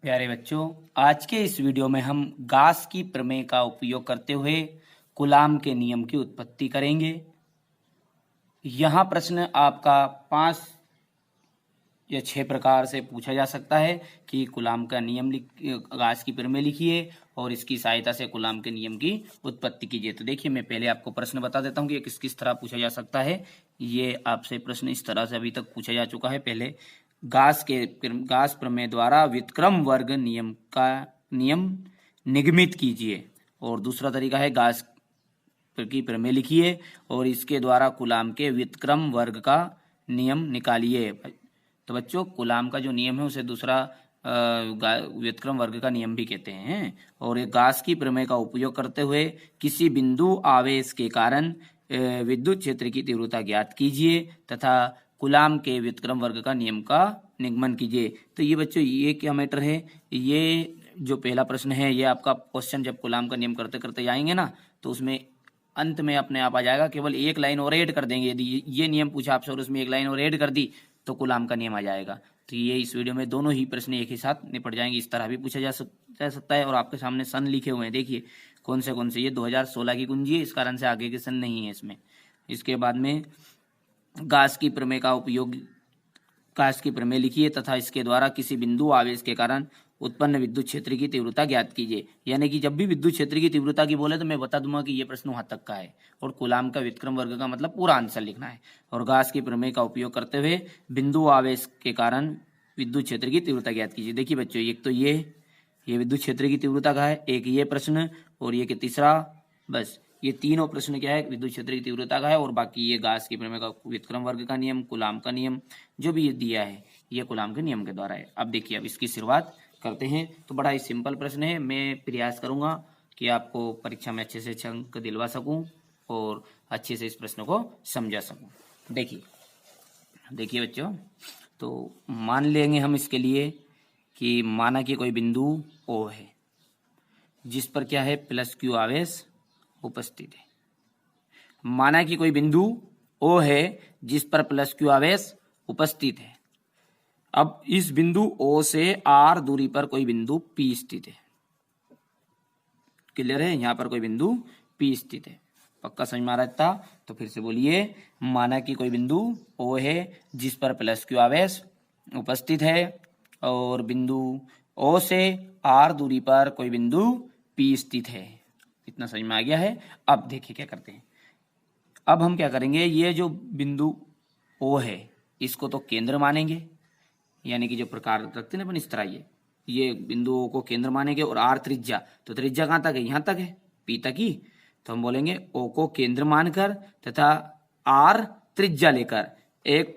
प्यारे बच्चों, आज के इस वीडियो में हम गास की प्रमेय का उपयोग करते हुए कूलाम के नियम की उत्पत्ति करेंगे। यहाँ प्रश्न आपका 5 या 6 प्रकार से पूछा जा सकता है कि कूलाम का नियम गास की प्रमेय लिखिए और इसकी सहायता से कूलाम के नियम की उत्पत्ति कीजिए। तो देखिए, मैं पहले आपको प्रश्न बता देता हूँ कि किस किस तरह पूछा जा सकता है। ये आपसे प्रश्न इस तरह से अभी तक पूछा जा चुका है। पहले गास प्रमेय द्वारा व्युत्क्रम वर्ग नियम निगमित कीजिए, और दूसरा तरीका है गास की प्रमेय लिखिए और इसके द्वारा कूलाम के व्युत्क्रम वर्ग का नियम निकालिए। तो बच्चों, कूलाम का जो नियम है उसे दूसरा व्युत्क्रम वर्ग का नियम भी कहते हैं। और एक गास की प्रमेय का उपयोग करते हुए किसी बिंदु आवेश के कारण विद्युत क्षेत्र की तीव्रता ज्ञात कीजिए तथा कूलाम के व्युत्क्रम वर्ग का नियम का निगमन कीजिए। तो ये बच्चों, ये क्या मैटर है, ये जो पहला प्रश्न है ये आपका क्वेश्चन जब कूलाम का नियम करते करते जाएंगे ना, तो उसमें अंत में अपने आप आ जाएगा। केवल एक लाइन और ऐड कर देंगे। यदि ये नियम पूछा आपसे और उसमें एक लाइन और ऐड कर दी तो कूलाम का नियम आ जाएगा। तो ये इस वीडियो में दोनों ही प्रश्न एक ही साथ निपट जाएंगे। इस तरह भी पूछा जा सकता है। और आपके सामने सन लिखे हुए हैं, देखिए कौन से। ये 2016 की कुंजी है, इस कारण से आगे के सन नहीं है इसमें। इसके बाद में गास की प्रमेय लिखिए तथा इसके द्वारा किसी बिंदु आवेश के कारण उत्पन्न विद्युत क्षेत्र की तीव्रता ज्ञात कीजिए। यानी कि जब भी विद्युत क्षेत्र की तीव्रता की बोले तो मैं बता दूंगा कि ये प्रश्न वहां तक का है, और कूलाम का व्युत्क्रम वर्ग का मतलब पूरा आंसर लिखना है। और गास की प्रमेय का उपयोग करते हुए बिंदु आवेश के कारण विद्युत क्षेत्र की तीव्रता ज्ञात कीजिए। देखिए बच्चों, एक तो ये विद्युत क्षेत्र की तीव्रता का है, एक ये प्रश्न, और ये तीसरा। बस ये तीनों प्रश्न क्या है, विद्युत क्षेत्र की तीव्रता का है। और बाकी ये गास की प्रमेय का व्युत्क्रम वर्ग का नियम, कूलाम का नियम जो भी ये दिया है ये कूलाम के नियम के द्वारा है। अब देखिए, अब इसकी शुरुआत करते हैं। तो बड़ा ही सिंपल प्रश्न है। मैं प्रयास करूंगा कि आपको परीक्षा में अच्छे से अंक दिलवा सकूं और अच्छे से इस प्रश्न को समझा सकूं। देखिए बच्चों, तो मान लेंगे हम इसके लिए कि माना कि कोई बिंदु O है जिस पर क्या है, प्लस Q आवेश उपस्थित है। माना कि कोई बिंदु O है जिस पर प्लस Q आवेश उपस्थित है। अब इस बिंदु O से R दूरी पर कोई बिंदु P स्थित है। क्लियर है? यहां पर कोई बिंदु P स्थित है। पक्का समझ में आ रहा था? तो फिर से बोलिए, माना कि कोई बिंदु O है जिस पर प्लस Q आवेश उपस्थित है और बिंदु O से R दूरी पर कोई बिंदु P स्थित है। इतना समझ में आ गया है? अब देखिए क्या करते हैं। अब हम क्या करेंगे, ये जो बिंदु O है इसको तो केंद्र मानेंगे, यानी कि जो प्रकार रखते हैं अपन इस तरह, ये बिंदुओं को केंद्र मानेंगे। और R त्रिज्या, तो त्रिज्या कहाँ तक है, यहाँ तक है, P तक ही। तो हम बोलेंगे O को केंद्र मानकर तथा R त्रिज्या लेकर एक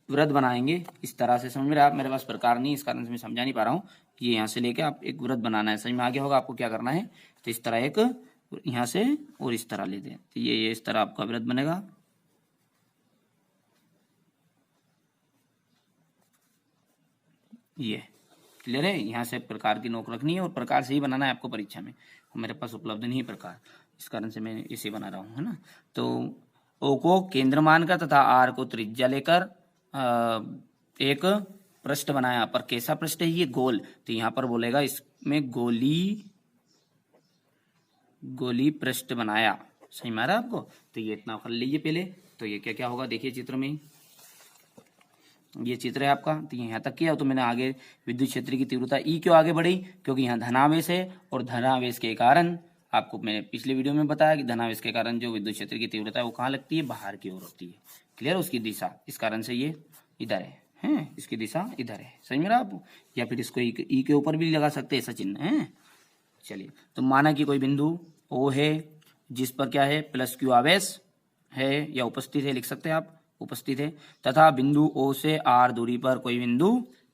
वृत्त बनाएंगे। इस तरह से समझ में रहा आप? मेरे पास प्रकार नहीं, इस कारण से मैं समझा नहीं पा रहा हूँ। ये यहाँ से लेके आप एक वृत्त बनाना है। समझ में आ गया होगा आपको क्या करना है? तो इस तरह एक यहाँ से और इस तरह लेते हैं। तो ये इस तरह आपका वृत्त बनेगा। ये क्लियर है? यहाँ से प्रकार की नोक रखनी है और प्रकार से ही बनाना है आपको परीक्षा में। मेरे पास उपलब्ध नहीं है प्रकार, इस कारण से मैं इसे बना रहा हूँ, है ना। तो O को केंद्र मानकर तथा R को त्रिज्या लेकर एक पृष्ठ बनाया। पर कैसा पृष्ठ है ये? गोल। तो यहाँ पर बोलेगा इसमें गोली पृष्ठ बनाया। सही मारा आपको? तो ये इतना कर लीजिए पहले। तो ये क्या क्या होगा, देखिए चित्र में, ये चित्र है आपका। तो यहाँ तक किया। तो मैंने आगे विद्युत क्षेत्र की तीव्रता E क्यों आगे बढ़ी, क्योंकि यहाँ धनावेश है और धनावेश के कारण आपको मैंने पिछले वीडियो में बताया कि धनावेश के कारण जो विद्युत क्षेत्र की तीव्रता है वो कहाँ लगती है, बाहर की ओर होती है। क्लियर? उसकी दिशा, इस कारण से ये इधर है, इसकी दिशा इधर है। समझ में रहा आप? या फिर इसको E के ऊपर भी लगा सकते हैं, ऐसा चिन्ह है। चलिए, तो माना कि कोई बिंदु O है जिस पर क्या है, प्लस Q आवेश है या उपस्थित है, लिख सकते हैं आप, उपस्थित है, तथा बिंदु O से R दूरी पर कोई बिंदु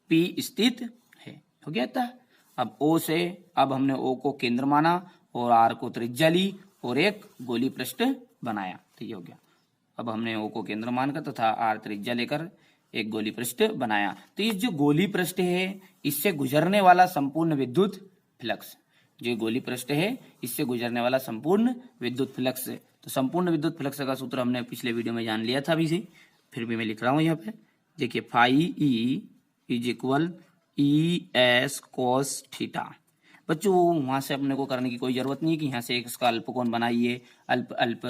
P स्थित है। हो गया था? अब O से, अब हमने O को केंद्र माना और R को त्रिज्या ली और एक गोली पृष्ठ बनाया। तो ये हो गया। अब हमने O को केंद्र मानकर तथा R त्रिज्या लेकर एक गोली पृष्ठ बनाया। तो इस जो गोली पृष्ठ है इससे गुजरने वाला संपूर्ण विद्युत फ्लक्स, जो गोली पृष्ठ है इससे गुजरने वाला संपूर्ण विद्युत फ्लक्स, तो संपूर्ण विद्युत फ्लक्स का सूत्र हमने पिछले वीडियो में जान लिया था अभी से, फिर भी मैं लिख रहा हूं यहाँ पे। देखिए, phi E is equal E S cos theta. बच्चों वहां से अपने को करने की कोई जरूरत नहीं है कि यहाँ से एक इसका अल्पकोण बनाइए, अल्प अल्प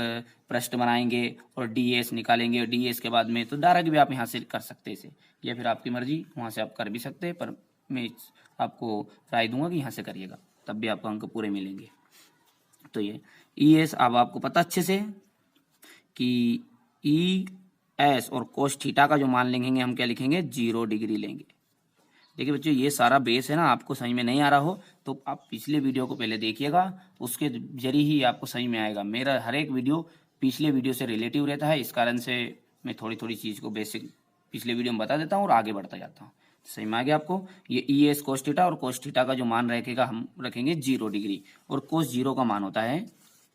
पृष्ठ बनाएंगे और डी एस निकालेंगे, डी एस के बाद में तो डायरेक्ट भी आप यहाँ से कर सकते हैं इसे, या फिर आपकी मर्जी वहां से आप कर भी सकते हैं, पर मैं आपको राय दूंगा कि यहाँ से करिएगा, तब भी आपको अंक पूरे मिलेंगे। तो ये ई एस अब आपको पता अच्छे से कि ई एस और कोस थीटा का जो मान लेंगे हम क्या लिखेंगे, 0 डिग्री लेंगे। देखिए बच्चों ये सारा बेस है ना, आपको समझ में नहीं आ रहा हो तो आप पिछले वीडियो को पहले देखिएगा, उसके जरिए ही आपको समझ में आएगा। मेरा हर एक वीडियो पिछले वीडियो से रिलेटिव रहता है, इस कारण से मैं थोड़ी थोड़ी चीज़ को बेसिक पिछले वीडियो में बता देता हूँ और आगे बढ़ता जाता हूँ। समझ में आ गया आपको। ये ई एस कोस थीटा और कोस थीटा का जो मान रखेगा हम रखेंगे 0 डिग्री, और कोस 0 का मान होता है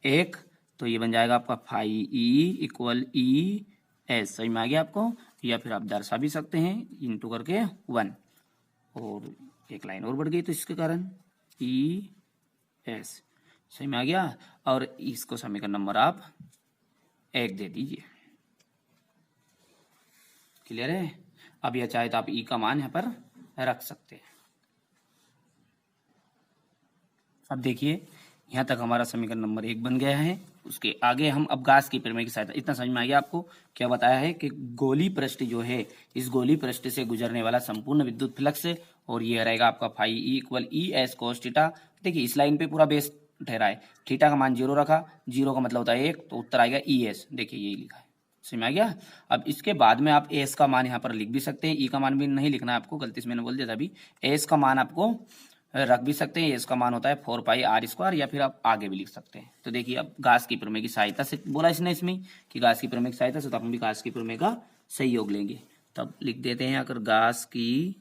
1, तो ये बन जाएगा आपका phi E equal E S. समझ में आ गया आपको, या फिर आप दर्शा भी सकते हैं इंटू करके 1, और एक लाइन और बढ़ गई तो इसके कारण ई एस। सही में आ गया, और इसको समीकरण नंबर आप 1 दे दीजिए। क्लियर है। अब यह चाहे तो आप ई का मान यहाँ पर रख सकते हैं। अब देखिए यहाँ तक हमारा समीकरण नंबर 1 बन गया है। उसके आगे हम अब गास की प्रमेय की सहायता, इतना समझ में आ गया आपको। क्या बताया है कि गोली पृष्ठ जो है, इस गोली पृष्ठ से गुजरने वाला संपूर्ण विद्युत फ्लक्स, और ये रहेगा आपका phi E equal E S cos theta. देखिए इस लाइन पे पूरा बेस ठहरा है, थीटा का मान 0 रखा, 0 का मतलब होता है 1, तो उत्तर आएगा ई एस। देखिए यही लिखा है, समझ में आ गया। अब इसके बाद में आप एस का मान यहाँ पर लिख भी सकते हैं, ई का मान भी नहीं लिखना है आपको, गलती से मैंने बोल दिया था अभी। एस का मान आपको रख भी सकते हैं, इसका मान होता है 4 पाई आर स्क्वायर, या फिर आप आगे भी लिख सकते हैं। तो देखिए अब गास की प्रमेय की सहायता से बोला इसने इसमें कि गास की प्रमेय की सहायता से, तो हम भी गास की प्रमेय का सहयोग लेंगे। तब लिख देते हैं, अगर गास की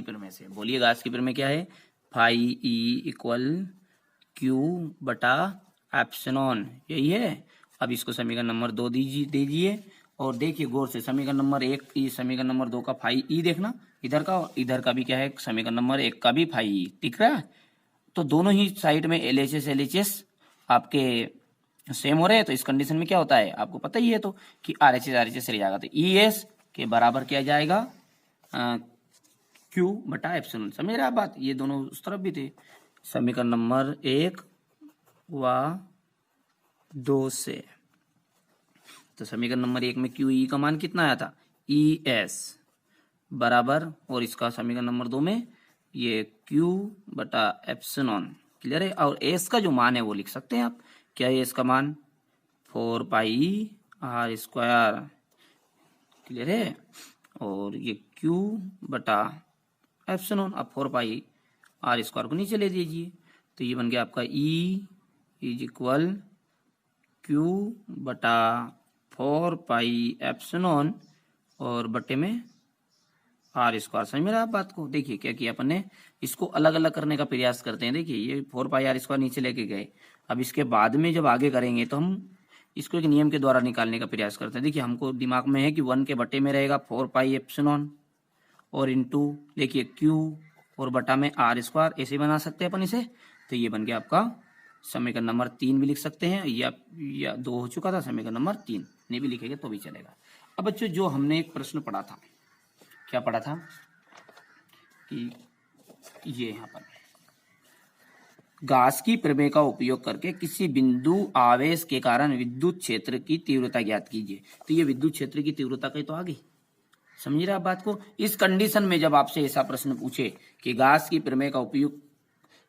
प्रमेय से, बोलिए गास की प्रमेय क्या है, फाई ई इक्वल क्यू बटा एप्सिलॉन, यही है। अब इसको समीकरण नंबर 2 दीजिए, और देखिए गौर से समीकरण नंबर 1 ई समीकरण नंबर 2 का फाई ई देखना, इधर का और इधर का भी क्या है, समीकरण नंबर 1 का भी फाई ई दिख रहा है। तो दोनों ही साइड में LHS आपके सेम हो रहे हैं, तो इस कंडीशन में क्या होता है आपको पता ही है, तो कि RHS रह जाएगा, तो ES के बराबर क्या जाएगा, Q बटा एप्सिलॉन। समझ रहे आप बात, ये दोनों उस तरफ भी थे। समीकरण नंबर 1 व 2 से, तो समीकरण नंबर 1 में क्यू ई का मान कितना आया था, ई एस बराबर, और इसका समीकरण नंबर 2 में ये क्यू बटा एप्सिलॉन। क्लियर है। और एस का जो मान है वो लिख सकते हैं आप, क्या है एस का मान, 4 पाई आर स्क्वायर। क्लियर है। और ये क्यू बटा एप्सिलॉन, अब 4 पाई आर स्क्वायर को नीचे ले दीजिए, तो ये बन गया आपका ई इज इक्वल क्यू बटा 4 पाई एप्सिलॉन और बटे में आर स्क्वायर। समझ में रहा आप बात को। देखिए क्या किया अपन ने, इसको अलग अलग करने का प्रयास करते हैं। देखिए ये 4 पाई आर स्क्वायर नीचे लेके गए, अब इसके बाद में जब आगे करेंगे तो हम इसको एक नियम के द्वारा निकालने का प्रयास करते हैं। देखिए हमको दिमाग में है कि 1 के बटे में रहेगा 4 पाई एप्सिलॉन और इंटू देखिए क्यू और बटा में आर स्क्वायर, ऐसे बना सकते हैं अपन इसे। तो ये बन गया आपका समीकरण नंबर 3 भी लिख सकते हैं, या 2 हो चुका था, समीकरण नंबर 3 नहीं भी लिखेंगे तो भी चलेगा। अब बच्चों जो हमने एक प्रश्न पढ़ा था, क्या पढ़ा था कि ये यहाँ पर गास की प्रमेय का उपयोग करके किसी बिंदु आवेश के कारण विद्युत क्षेत्र की तीव्रता ज्ञात कीजिए। तो ये विद्युत क्षेत्र की तीव्रता कहीं तो आ गई। समझिए आप बात को। इस कंडीशन में जब आपसे ऐसा प्रश्न पूछे कि गास की प्रमेय का उपयोग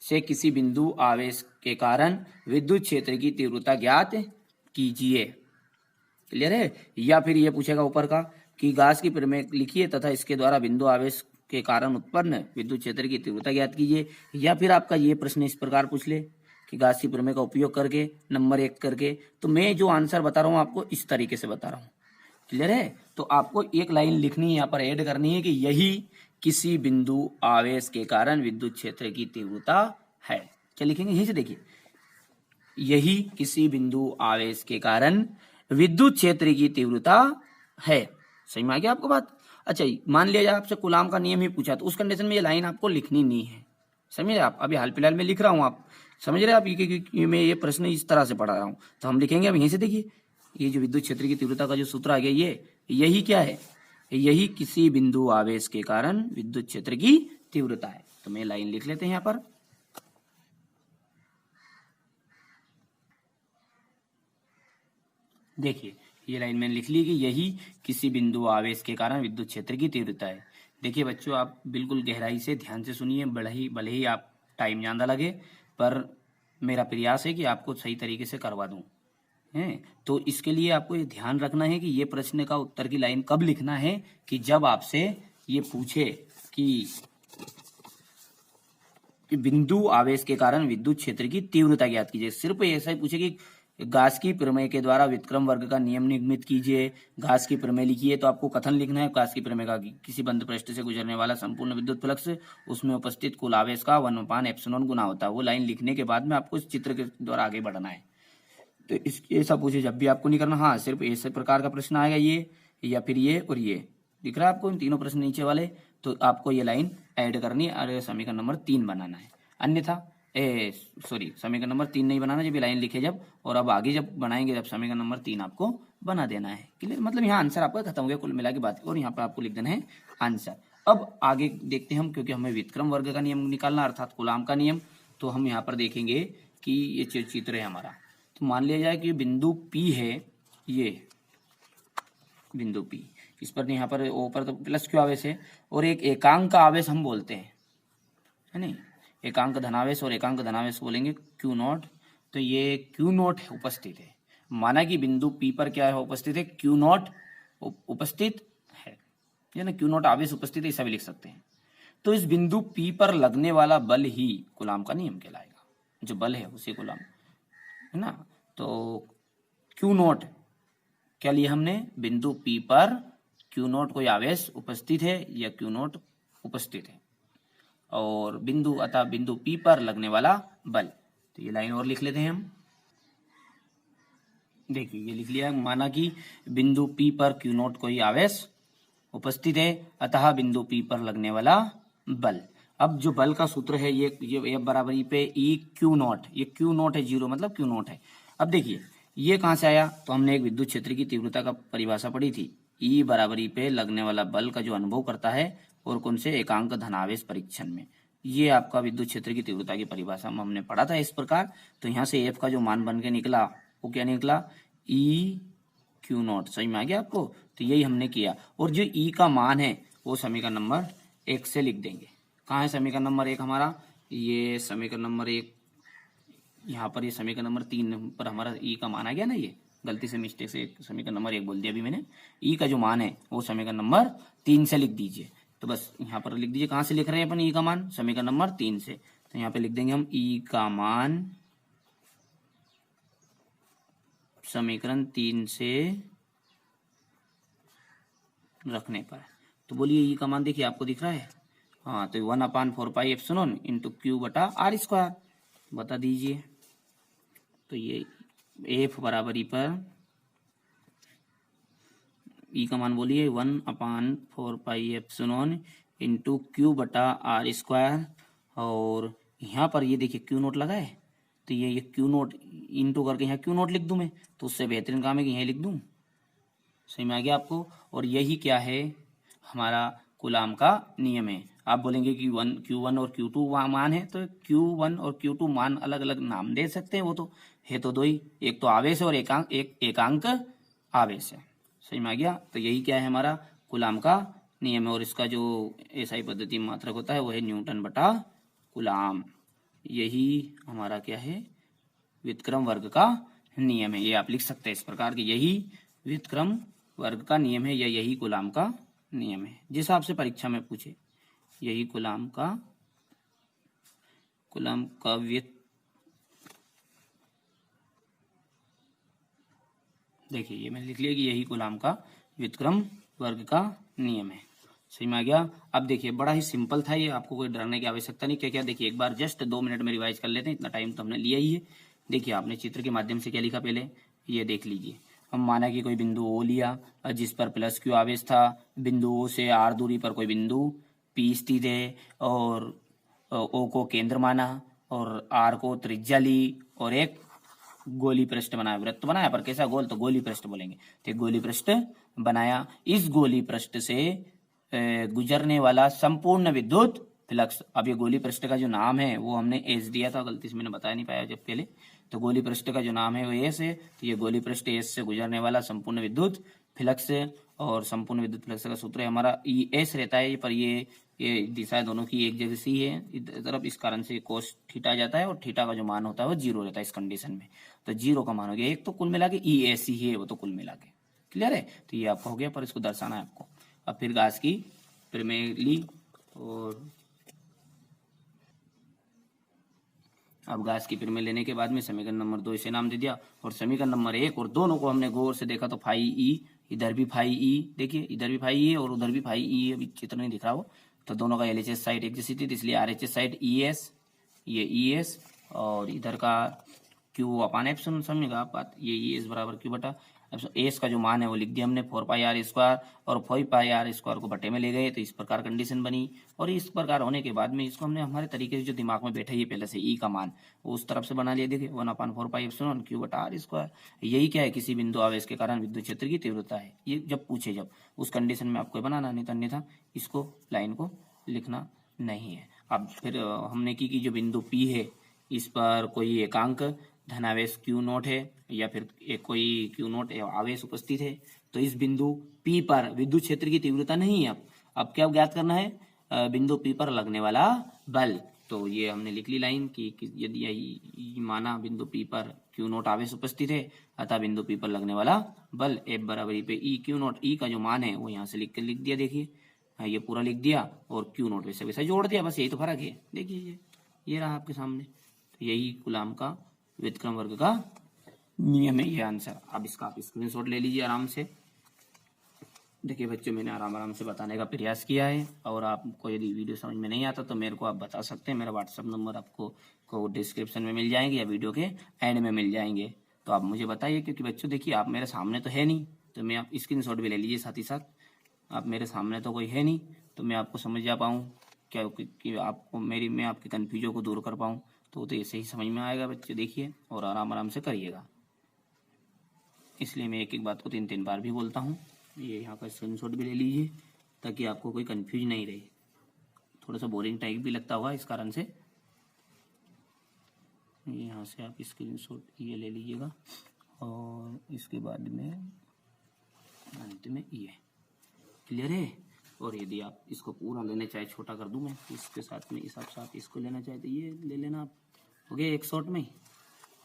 से किसी बिंदु आवेश के कारण विद्युत क्षेत्र की तीव्रता ज्ञात कीजिए, क्लियर है। या फिर ये पूछेगा ऊपर का कि गास की प्रमेय लिखिए तथा इसके द्वारा बिंदु आवेश के कारण उत्पन्न विद्युत क्षेत्र की तीव्रता ज्ञात कीजिए। या फिर आपका ये प्रश्न इस प्रकार पूछ ले कि गास की प्रमेय का उपयोग करके नंबर 1 करके, तो मैं जो आंसर बता रहा हूँ आपको इस तरीके से बता रहा हूँ। क्लियर है। तो आपको एक लाइन लिखनी है यहाँ पर, ऐड करनी है कि यही किसी बिंदु आवेश के कारण विद्युत क्षेत्र की तीव्रता है। क्या लिखेंगे यहीं से, देखिए यही किसी बिंदु आवेश के कारण विद्युत क्षेत्र की तीव्रता है। सही में आ गया आपको बात। अच्छा मान लिया जाए आपसे कूलाम का नियम ही पूछा, तो उस कंडीशन में ये लाइन आपको लिखनी नहीं है। समझ रहे आप। अभी हाल फिलहाल में लिख रहा हूँ, आप समझ रहे आप, मैं ये प्रश्न इस तरह से पढ़ा रहा हूँ। तो हम लिखेंगे अब यहीं से, देखिए ये जो विद्युत क्षेत्र की तीव्रता का जो सूत्र आ गया, ये यही क्या है, यही किसी बिंदु आवेश के कारण विद्युत क्षेत्र की तीव्रता है। तो मैं लाइन लिख लेते हैं यहां पर। देखिए ये लाइन मैंने लिख ली कि यही किसी बिंदु आवेश के कारण विद्युत क्षेत्र की तीव्रता है। देखिए बच्चों, आप बिल्कुल गहराई से ध्यान से सुनिए, भले ही आप टाइम ज्यादा लगे, पर मेरा प्रयास है कि आपको सही तरीके से करवा दूं। है तो इसके लिए आपको ये ध्यान रखना है कि ये प्रश्न का उत्तर की लाइन कब लिखना है, कि जब आपसे ये पूछे कि बिंदु आवेश के कारण विद्युत क्षेत्र की तीव्रता ज्ञात कीजिए। सिर्फ ऐसा ही पूछे कि गास की प्रमेय के द्वारा व्युत्क्रम वर्ग का नियम निगमित कीजिए, गास की प्रमेय लिखिए, तो आपको कथन लिखना है गास की प्रमेय का, किसी बंद पृष्ठ से गुजरने वाला संपूर्ण विद्युत फ्लक्स उसमें उपस्थित कुल आवेश का 1/ε गुना होता है। वो लाइन लिखने के बाद में आपको इस चित्र के द्वारा आगे बढ़ना है। तो इस ऐसा पूछे जब भी आपको नहीं करना, हाँ सिर्फ ऐसे प्रकार का प्रश्न आएगा, ये या फिर ये और ये दिख रहा है आपको, इन तीनों प्रश्न नीचे वाले, तो आपको ये लाइन ऐड करनी है और समीकरण नंबर 3 बनाना है। अन्यथा समीकरण नंबर 3 नहीं बनाना जब ये लाइन लिखे जब, और अब आगे जब बनाएंगे जब समीकरण नंबर 3 आपको बना देना है। क्लियर, मतलब यहाँ आंसर आपका खत्म हो गया कुल मिला के बात, और यहाँ पर आपको लिख देना है आंसर। अब आगे देखते हैं हम, क्योंकि हमें व्युत्क्रम वर्ग का नियम निकालना अर्थात कूलाम का नियम, तो हम यहाँ पर देखेंगे कि ये चित्र है हमारा। तो मान लिया जाए कि बिंदु P है, ये बिंदु P, इस पर यहाँ पर ऊपर तो प्लस क्यू आवेश है, और एक एकांक आवेश हम बोलते हैं, है नहीं, एकांक धनावेश और एकांक धनावेश बोलेंगे क्यू नॉट। तो ये क्यू नॉट उपस्थित है, माना कि बिंदु P पर क्या है उपस्थित है, क्यू नॉट उपस्थित है, ना क्यू नॉट आवेश उपस्थित है, ऐसा भी लिख सकते हैं। तो इस बिंदु P पर लगने वाला बल ही कूलाम का नियम कहलाएगा, जो बल है उसी कूलाम, है ना। तो क्यू नॉट क्या लिया हमने, बिंदु P पर क्यू नॉट कोई आवेश उपस्थित है या क्यू नॉट उपस्थित है, और बिंदु P पर लगने वाला बल। तो ये लाइन और लिख लेते हैं हम। देखिए ये लिख लिया, माना कि बिंदु P पर क्यू नॉट कोई आवेश उपस्थित है, अतः बिंदु P पर लगने वाला बल। अब जो बल का सूत्र है ये बराबरी पे ई क्यू नॉट, ये क्यू नॉट है, जीरो मतलब क्यू नॉट है। अब देखिए ये कहां से आया, तो हमने एक विद्युत क्षेत्र की तीव्रता का परिभाषा पढ़ी थी, ई बराबरी पे लगने वाला बल का जो अनुभव करता है, और कौन से, एकांक धनावेश परीक्षण में। ये आपका विद्युत क्षेत्र की तीव्रता की परिभाषा में हमने पढ़ा था इस प्रकार। तो यहाँ से एफ का जो मान बन के निकला वो क्या निकला, ई क्यू नॉट। सही में आ गया आपको, तो यही हमने किया। और जो ई का मान है वो समीकरण नंबर 1 से लिख देंगे। कहाँ है समीकरण नंबर 1 हमारा, ये समीकरण नंबर 1 यहाँ पर, ये समीकरण नंबर 3 पर हमारा ई का मान आ गया ना, ये गलती से मिस्टेक से समीकरण नंबर 1 बोल दिया अभी मैंने। ई का जो मान है वो समीकरण नंबर 3 से लिख दीजिए। तो बस यहाँ पर लिख दीजिए, कहाँ से लिख रहे हैं अपन ई का मान, समीकरण नंबर 3 से। तो यहाँ पे लिख देंगे हम ई का मान समीकरण 3 से रखने पर। तो बोलिए ई का मान देखिए आपको दिख रहा है, हाँ, तो 1/4πε इंटू क्यू बटा आर स्क्वायर, बता दीजिए। तो ये एफ बराबरी पर ई का मान बोलिए 1/4πε इंटू क्यू बटा आर स्क्वायर, और यहाँ पर ये देखिए क्यू नोट लगा है, तो ये क्यू नोट इंटू करके यहाँ क्यू नोट लिख दूं मैं, तो उससे बेहतरीन काम है कि यहीं लिख दूं। सही में आ गया आपको। और यही क्या है, हमारा कूलाम का नियम है। आप बोलेंगे कि Q1 और Q2 मान है, तो Q1 और Q2 मान अलग अलग नाम दे सकते हैं, वो तो है तो दो ही, एक तो आवेश है और एकांक आवेश है। सही में आ गया। तो यही क्या है, हमारा कूलाम का नियम है, और इसका जो एसआई पद्धति मात्रक होता है वो है न्यूटन बटा कूलाम। यही हमारा क्या है, व्युत्क्रम वर्ग का नियम है। ये आप लिख सकते हैं इस प्रकार की, यही व्युत्क्रम वर्ग का नियम है या यही कूलाम का नियम है, जिस आपसे परीक्षा में पूछे, यही कूलाम का देखिए ये मैंने लिख लिया कि यही कूलाम का व्युत्क्रम वर्ग का नियम है। सही में आ गया। अब देखिए बड़ा ही सिंपल था ये, आपको कोई डरने की आवश्यकता नहीं। क्या क्या देखिए एक बार जस्ट 2 मिनट में रिवाइज कर लेते हैं, इतना टाइम तो हमने लिया ही है। देखिए आपने चित्र के माध्यम से क्या लिखा, पहले ये देख लीजिए। हम माना कि कोई बिंदु ओ लिया जिस पर प्लस क्यू आवेश था, बिंदु ओ से आर दूरी पर कोई बिंदु पी स्थित है, और ओ को केंद्र माना और आर को त्रिज्या ली, और एक गोली पृष्ठ बनाया, वृत्त बनाया पर कैसा, गोल, तो गोली पृष्ठ बोलेंगे। तो एक गोली पृष्ठ बनाया। इस गोली पृष्ठ से गुजरने वाला संपूर्ण विद्युत फ्लक्स, अब ये गोली पृष्ठ का जो नाम है वो हमने एस दिया था, गलती से मैंने बता नहीं पाया जब पहले, तो गोली पृष्ठ का जो नाम है वो एस है, तो ये गोली पृष्ठ एस से गुजरने वाला संपूर्ण विद्युत फ्लक्स, और संपूर्ण विद्युत फ्लक्स का सूत्र है हमारा ई एस रहता है, पर ये दिशा दोनों की एक जैसी सी है इधर तरफ, इस कारण से कोस थीटा आ जाता है, और थीटा का जो मान होता है वो 0 रहता है इस कंडीशन में। तो 0 का मान हो गया एक, तो कुल मिला के ई एस ही है वो, तो कुल मिला के क्लियर है। तो ये आपका हो गया, पर इसको दर्शाना है आपको। अब फिर गास की प्रमेय ली, और अब गास की प्रमेय लेने के बाद में समीकरण नंबर 2 इसे नाम दे दिया, और समीकरण नंबर 1 और दोनों को हमने गौर से देखा तो फाई ई, इधर भी फाई ई, देखिए इधर भी फाई ई है और उधर भी फाई ई है, अभी चित्र नहीं दिख रहा हो, तो दोनों का एलएचएस साइड एक जैसी थी, इसलिए आरएचएस साइड ई एस, ये ई एस, और इधर का क्यू अपान एप्सिलॉन, समझेगा आप बात, ये ई एस बराबर क्यू बटा एस का जो मान है वो लिख दिया हमने 4 पाई आर स्क्वायर, और 5 पाई आर स्क्वायर को बटे में ले गए, तो इस प्रकार कंडीशन बनी। और इस प्रकार होने के बाद में इसको हमने हमारे तरीके से जो दिमाग में बैठा है पहले से ई का मान वो उस तरफ से बना लिया, देखिए 1/4 पाई एप्सिलॉन क्यू बटा आर स्क्वायर। यही क्या है, किसी बिंदु आवेश के कारण विद्युत क्षेत्र की तीव्रता है, ये जब पूछे जब उस कंडीशन में आपको बनाना, नहीं तो अन्यथा इसको लाइन को लिखना नहीं है। अब फिर हमने की जो बिंदु पी है इस पर कोई एकांक धनावेश क्यू नोट है, या फिर एक कोई क्यू नोट आवेश उपस्थित है, तो इस बिंदु पी पर विद्युत क्षेत्र की तीव्रता नहीं है। अब क्या ज्ञात करना है, बिंदु पी पर लगने वाला बल। तो ये हमने लिख ली लाइन कि यदि यही माना बिंदु पी पर क्यू नोट आवेश उपस्थित है, अतः बिंदु पी पर लगने वाला बल एफ बराबर पे ई क्यू नोट, ई का जो मान है वो यहाँ से लिख दिया, देखिए ये पूरा लिख दिया, और क्यू नोट वैसे वैसे जोड़ दिया, बस यही तो फर्क है। देखिए ये रहा आपके सामने, तो यही कूलाम का व्युत्क्रम वर्ग का नियम है, ये आंसर। अब इसका आप स्क्रीनशॉट ले लीजिए आराम से। देखिए बच्चों, मैंने आराम से बताने का प्रयास किया है, और आपको यदि वीडियो समझ में नहीं आता तो मेरे को आप बता सकते हैं, मेरा व्हाट्सअप नंबर आपको डिस्क्रिप्शन में मिल जाएंगे या वीडियो के एंड में मिल जाएंगे, तो आप मुझे बताइए। क्योंकि बच्चों देखिए, आप मेरे सामने तो है नहीं, तो मैं आप स्क्रीनशॉट भी ले लीजिए साथ ही साथ, आप मेरे सामने तो कोई है नहीं, तो मैं आपको समझ जा पाऊँ क्या कि आपको मैं आपके कन्फ्यूजन को दूर कर पाऊँ, तो ऐसे ही समझ में आएगा बच्चे। देखिए और आराम से करिएगा, इसलिए मैं एक एक बात को 3-3 बार भी बोलता हूँ। ये यहाँ का स्क्रीनशॉट भी ले लीजिए ताकि आपको कोई कंफ्यूज नहीं रहे। थोड़ा सा बोरिंग टाइप भी लगता होगा इस कारण से, यहाँ से आप स्क्रीनशॉट ये ले लीजिएगा, और इसके बाद में अंत में ये क्लियर है। और यदि आप इसको पूरा लेना चाहे, छोटा कर दूं मैं इसके साथ में, इस हिसाब से इसको लेना चाहे तो ये ले लेना आप, हो गया एक शॉट में।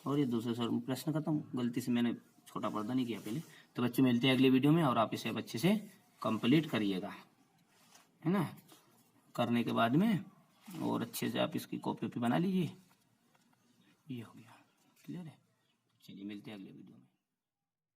और ये दूसरे शॉट में प्रश्न खत्म। गलती से मैंने छोटा पर्दा नहीं किया पहले। तो बच्चे मिलते हैं अगले वीडियो में, और आप इसे अच्छे से कंप्लीट करिएगा, है ना। करने के बाद में और अच्छे से आप इसकी कॉपी बना लीजिए। ये हो गया क्लियर है। चलिए मिलते हैं अगले वीडियो में।